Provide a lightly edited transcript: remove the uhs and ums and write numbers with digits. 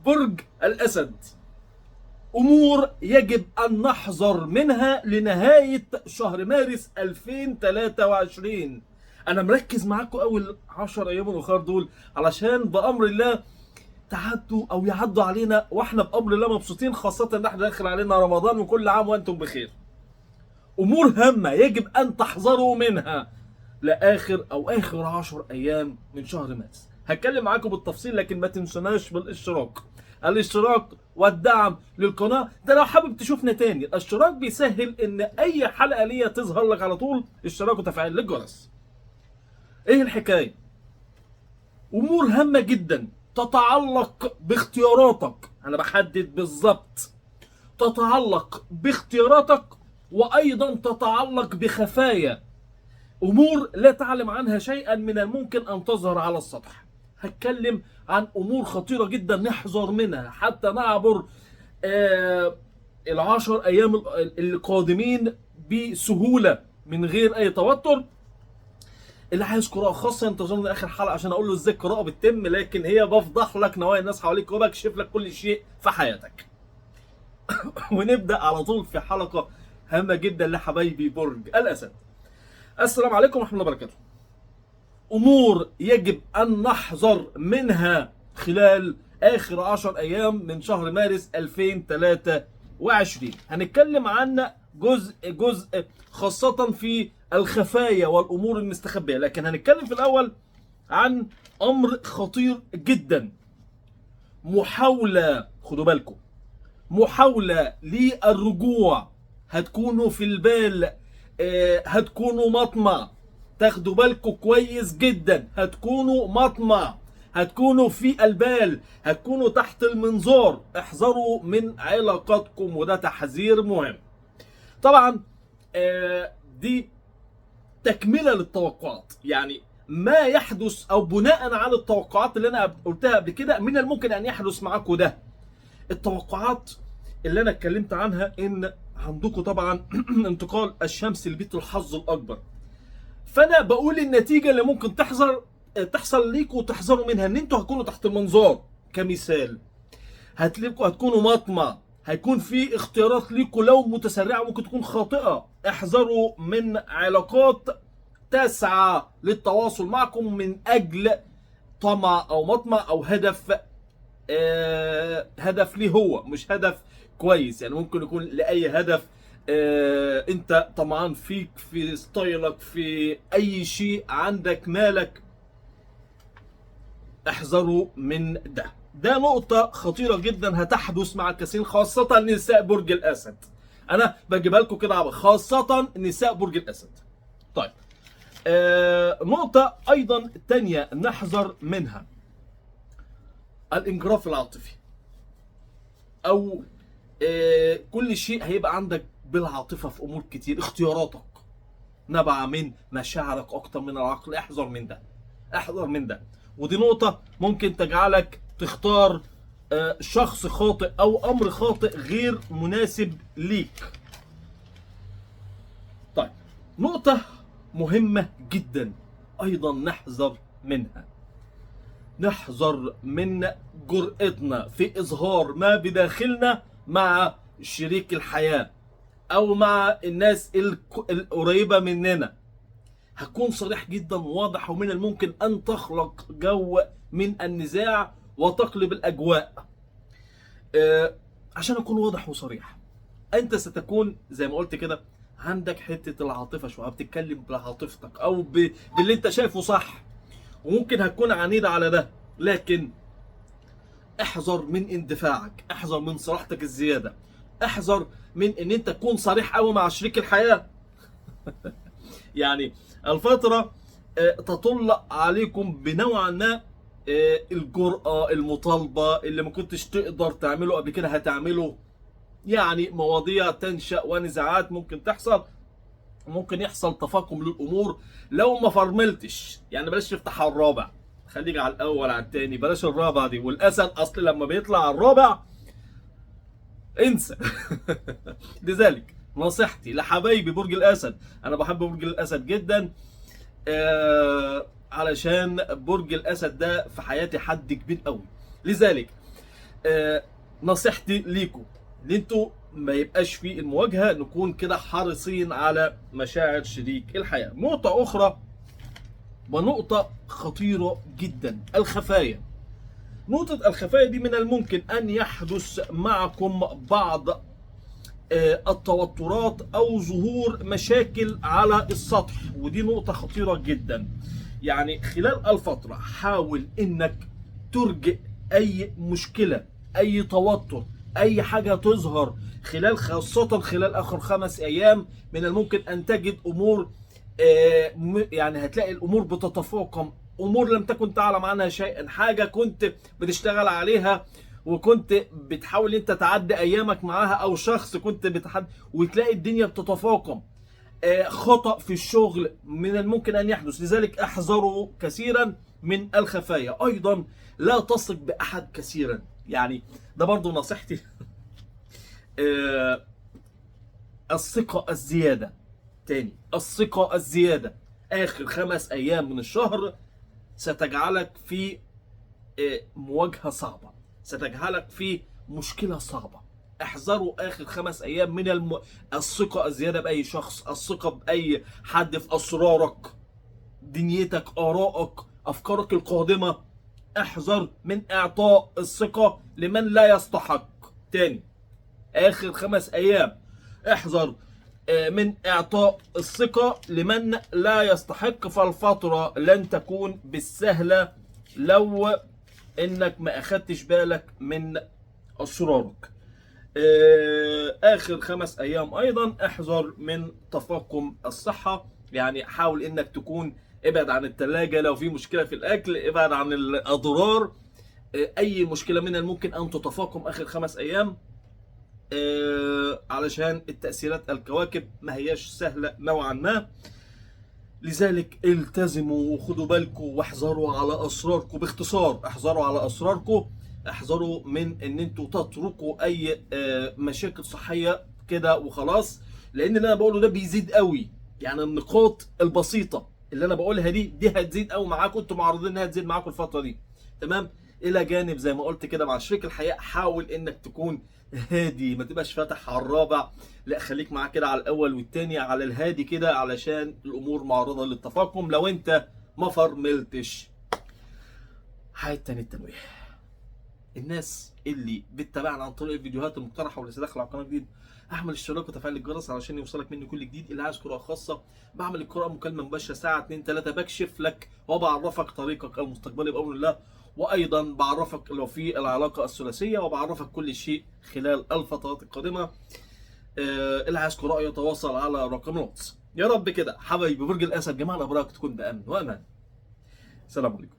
برج الأسد، أمور يجب أن نحذر منها لنهاية شهر مارس 2023. أنا مركز معاكم أول 10 أيام الأخر دول علشان بأمر الله تعدوا أو يعدوا علينا وإحنا بأمر الله مبسوطين، خاصة إن إحنا داخل علينا رمضان، وكل عام وأنتم بخير. أمور هامة يجب أن تحذروا منها لآخر أو آخر 10 أيام من شهر مارس. هتكلم معاكم بالتفصيل، لكن ما تنسوناش الاشتراك والدعم للقناة. ده لو حابب تشوفنا تاني، الاشتراك بيسهل ان اي حلقة ليا تظهر لك على طول، اشتراك وتفعيل الجرس. ايه الحكاية؟ امور هامة جدا تتعلق باختياراتك، انا بحدد بالظبط، تتعلق باختياراتك وايضا تتعلق بخفايا امور لا تعلم عنها شيئا من الممكن ان تظهر على السطح. هتكلم عن امور خطيره جدا نحذر منها حتى نعبر ال10 ايام القادمين بسهوله من غير اي توتر. اللي عايز قراءه خاصه انتظرنا اخر حلقه عشان اقول له ازاي القراءه بتتم، لكن هي بفضح لك نوايا الناس حواليك وبكشف لك كل شيء في حياتك. ونبدا على طول في حلقه هامه جدا لحبايبي برج الاسد. السلام عليكم ورحمه الله وبركاته. امور يجب ان نحذر منها خلال اخر 10 ايام من شهر مارس 2023. هنتكلم عن جزء خاصة في الخفايا والامور المستخبية، لكن هنتكلم في الاول عن امر خطير جدا. محاولة، خدوا بالكم، محاولة للرجوع. هتكونوا في البال، هتكونوا مطمع، تاخدوا بالكم كويس جدا. هتكونوا مطمع، هتكونوا في البال، هتكونوا تحت المنظار. احذروا من علاقاتكم، وده تحذير مهم. طبعا دي تكملة للتوقعات، يعني ما يحدث او بناء على التوقعات اللي انا قلتها قبل كده من الممكن ان يحدث معاكم. ده التوقعات اللي انا اتكلمت عنها، ان عندكم طبعا انتقال الشمس لبيت الحظ الاكبر. فانا بقول النتيجه اللي ممكن تحصل ليكم وتحذروا منها، ان انتوا هتكونوا تحت المنظار. كمثال، هتكونوا مطمع، هيكون في اختيارات ليكم لو متسرعه ممكن تكون خاطئه. احذروا من علاقات تسعى للتواصل معكم من اجل طمع او مطمع او هدف، هدف ليه هو مش هدف كويس. يعني ممكن يكون لاي هدف انت طمعان فيك، في ستايلك، في اي شيء عندك، مالك. احذروا من ده. ده نقطة خطيرة جدا هتحدث مع الكثير، خاصة نساء برج الاسد. انا بجيبها لكم كده، خاصة نساء برج الاسد. طيب، نقطة ايضا تانية نحذر منها، الانجراف العاطفي، او كل شيء هيبقى عندك بالعاطفة في امور كتير. اختياراتك نبع من مشاعرك اكتر من العقل. احذر من ده، احذر من ده. ودي نقطة ممكن تجعلك تختار شخص خاطئ او امر خاطئ غير مناسب ليك. طيب، نقطة مهمة جدا ايضا نحذر منها، نحذر من جرأتنا في اظهار ما بداخلنا مع شريك الحياة او مع الناس القريبة مننا. هكون صريح جدا وواضح، ومن الممكن ان تخلق جو من النزاع وتقلب الاجواء. عشان اكون واضح وصريح، انت ستكون زي ما قلت كده عندك حتة العاطفة شوية، بتتكلم بعاطفتك او باللي انت شايفه صح، وممكن هتكون عنيد على ده. لكن احذر من اندفاعك، احذر من صراحتك الزيادة، احذر من ان انت تكون صريح قوي مع شريك الحياة. يعني الفترة تطل عليكم بنوعا ما الجرأة، المطالبة اللي ما كنتش تقدر تعمله قبل كده هتعمله. يعني مواضيع تنشأ ونزاعات ممكن تحصل، ممكن يحصل تفاقم للامور لو ما فرملتش. يعني بلاش تفتح على الرابع، خليك على الاول على الثاني، بلاش الرابع دي. والاسد اصل لما بيطلع على الرابع انسى. لذلك نصيحتي لحبايبي برج الاسد، انا بحب برج الاسد جدا، علشان برج الاسد ده في حياتي حد كبير قوي. لذلك نصيحتي ليكم ان انتوا ما يبقاش في المواجهه، نكون كده حريصين على مشاعر شريك الحياه. نقطه اخرى ونقطه خطيره جدا، الخفايا. نقطه الخفايا دي من الممكن ان يحدث معكم بعض التوترات او ظهور مشاكل على السطح، ودي نقطه خطيره جدا. يعني خلال الفتره حاول انك ترجئ اي مشكله، اي توتر، اي حاجه تظهر خاصه خلال اخر 5 ايام. من الممكن ان تجد امور يعني هتلاقي الامور بتتفاقم، امور لم تكن تعلم عنها شيئا، حاجه كنت بتشتغل عليها وكنت بتحاول انت تعدي ايامك معاها، او شخص كنت وتلاقي الدنيا بتتفاقم. خطأ في الشغل من الممكن ان يحدث، لذلك احذروا كثيرا من الخفايا. ايضا لا تثق باحد كثيرا، يعني ده برضو نصيحتي. الثقة الزيادة، تاني الثقة الزيادة اخر 5 ايام من الشهر ستجعلك في مواجهة صعبة، ستجعلك في مشكلة صعبة. احذروا اخر 5 ايام من الثقة الزيادة باي شخص، الثقة باي حد في اسرارك، دنيتك، ارائك، افكارك القادمة. احذر من اعطاء الثقة لمن لا يستحق. تاني اخر 5 ايام احذر من اعطاء الثقة لمن لا يستحق، فالفترة لن تكون بالسهلة لو انك ما اخدتش بالك من اسرارك. اخر 5 ايام ايضا احذر من تفاقم الصحة، يعني حاول انك تكون ابعد عن الثلاجة، لو في مشكلة في الاكل ابعد عن الاضرار. اي مشكلة من الممكن ان تتفاقم اخر 5 ايام، علشان التأثيرات الكواكب ما هياش سهلة نوعا ما. لذلك التزموا وخدوا بالكم واحذروا على اسراركم. باختصار احذروا على اسراركم، احذروا من ان انتوا تتركوا اي مشاكل صحيه كده وخلاص، لان اللي انا بقوله ده بيزيد قوي. يعني النقاط البسيطه اللي انا بقولها دي هتزيد قوي معاكم، انتوا معرضين انها تزيد معاكم الفتره دي. تمام. الى جانب زي ما قلت كده مع شريك الحياه، حاول انك تكون هادي، ما تبقاش فاتح على الرابع، لا خليك معاه كده على الاول والتاني على الهادي كده، علشان الامور معرضه للتفاقم لو انت ما فرملتش. حاجه تاني، التنويه. الناس اللي بتتابعنا عن طريق الفيديوهات المقترحه ولسه داخل على القناه جديد، اعمل اشتراك وتفعيل الجرس علشان يوصلك مني كل جديد. اللي عايز قراءه خاصه بعمل القراءه مكالمه مباشره ساعه 2 3، بكشف لك وبعرفك طريقك المستقبلي بامر الله، وايضا بعرفك لو في العلاقه الثلاثيه، وبعرفك كل شيء خلال الفترات القادمه. اللي عايز قراءه يتواصل على رقم الواتس. يا رب كده حبايبي برج الاسد جميع الابراج تكون بامن وامان. السلام عليكم.